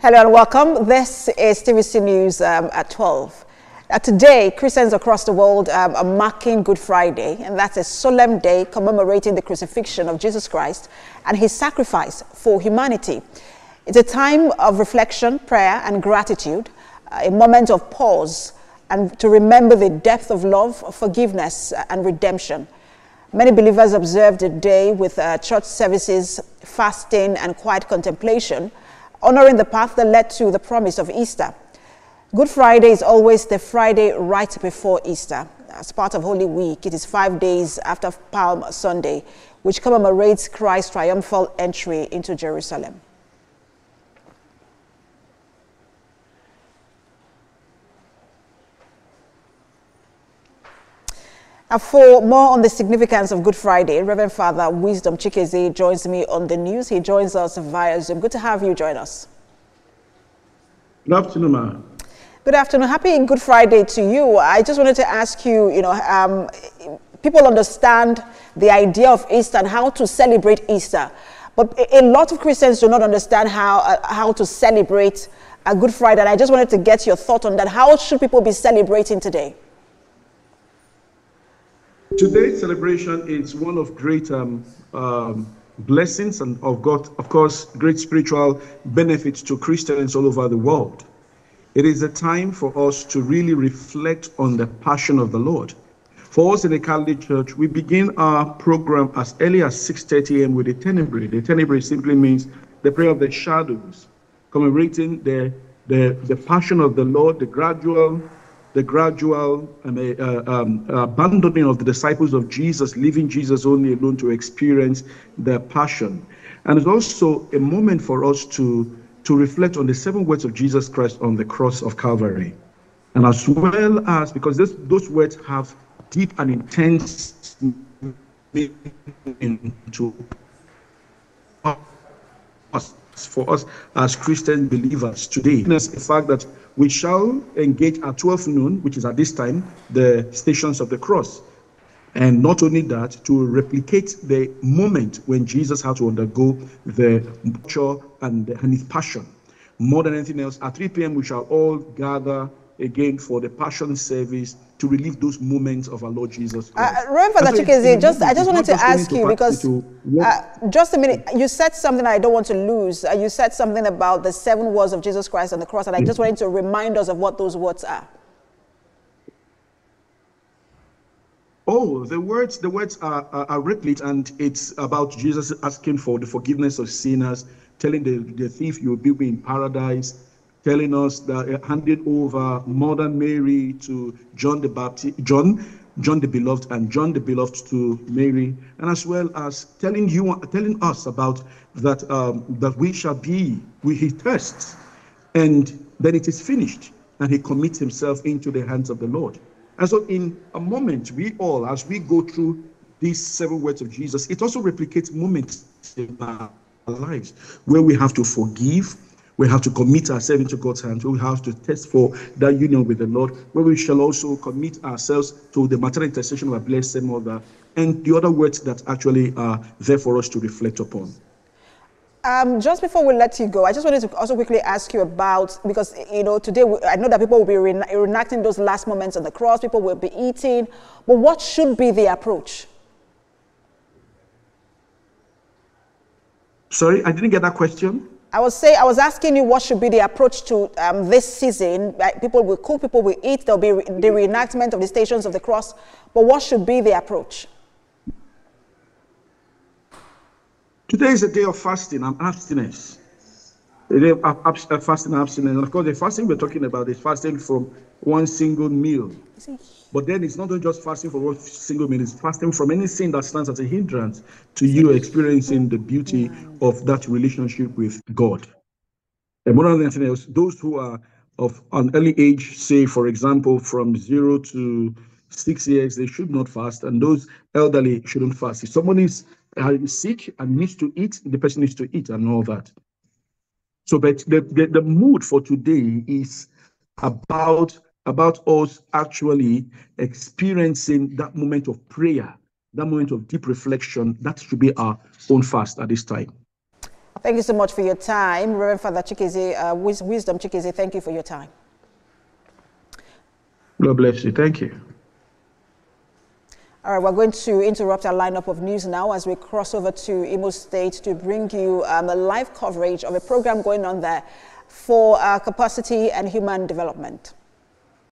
Hello and welcome. This is TVC News at 12. Today, Christians across the world are marking Good Friday, and that's a solemn day commemorating the crucifixion of Jesus Christ and his sacrifice for humanity. It's a time of reflection, prayer, and gratitude, a moment of pause, and to remember the depth of love, forgiveness, and redemption. Many believers observe the day with church services, fasting, and quiet contemplation, honoring the path that led to the promise of Easter. Good Friday is always the Friday right before Easter. As part of Holy Week, it is 5 days after Palm Sunday, which commemorates Christ's triumphal entry into Jerusalem. For more on the significance of Good Friday, Reverend Father Wisdom Chikeze joins me on the news. He joins us via Zoom. Good to have you join us. Good afternoon, ma'am. Good afternoon. Happy Good Friday to you. I just wanted to ask you, people understand the idea of Easter and how to celebrate Easter, but a lot of Christians do not understand how to celebrate a Good Friday. And I just wanted to get your thought on that. How should people be celebrating today? Today's celebration is one of great blessings and of God, of course, great spiritual benefits to Christians all over the world. It is a time for us to really reflect on the passion of the Lord. For us in the Catholic Church, we begin our program as early as 6:30 a.m. with the Tenebrae. The Tenebrae simply means the prayer of the shadows, commemorating the passion of the Lord, the gradual abandoning of the disciples of Jesus, leaving Jesus only alone to experience the passion. And it's also a moment for us to reflect on the 7 words of Jesus Christ on the cross of Calvary. And as well as, because those words have deep and intense meaning to us, for us as Christian believers today. The fact that we shall engage at 12 noon, which is at this time, the Stations of the Cross. And not only that, to replicate the moment when Jesus had to undergo the torture and his passion. More than anything else, at 3 p.m. we shall all gather again for the passion service to relive those moments of our Lord Jesus Christ. Reverend Father Chikeze, I just wanted to ask you, because just a minute, you said something I don't want to lose. You said something about the 7 words of Jesus Christ on the cross, and I just wanted to remind us of what those words are. Oh, the words are replete, and it's about Jesus asking for the forgiveness of sinners, telling the thief you will be in paradise, telling us that handing over Mother Mary to John the Baptist, John the Beloved, and John the Beloved to Mary, and as well as telling us about that we shall be, he thirsts, and then it is finished, and he commits himself into the hands of the Lord. And so in a moment, we all, as we go through these 7 words of Jesus, it also replicates moments in our lives where we have to forgive, we have to commit ourselves into God's hands. We have to test for that union with the Lord, where we shall also commit ourselves to the maternal intercession of our Blessed Mother, and the other words that actually are there for us to reflect upon. Just before we let you go, I just wanted to also quickly ask you about, because today I know that people will be reenacting those last moments on the cross, people will be eating, but what should be the approach? Sorry, I didn't get that question. I was asking you what should be the approach to this season. People will cook, people will eat, there'll be the reenactment of the Stations of the Cross, but what should be the approach? Today is a day of fasting and abstinence. A day of fasting and abstinence. And of course, the fasting we're talking about is fasting from one single meal. But then it's not just fasting for one single meal, it's fasting from any sin that stands as a hindrance to you experiencing the beauty of that relationship with God. And more than anything else, those who are of an early age, say, for example, from 0 to 6 years, they should not fast, and those elderly shouldn't fast. If someone is sick and needs to eat, the person needs to eat and all that. So, but the mood for today is about us actually experiencing that moment of prayer, that moment of deep reflection. That should be our own fast at this time. Thank you so much for your time. Reverend Father Chikizi, Wisdom Chikizi, thank you for your time. God bless you. Thank you. All right, we're going to interrupt our lineup of news now as we cross over to Imo State to bring you a live coverage of a program going on there for capacity and human development.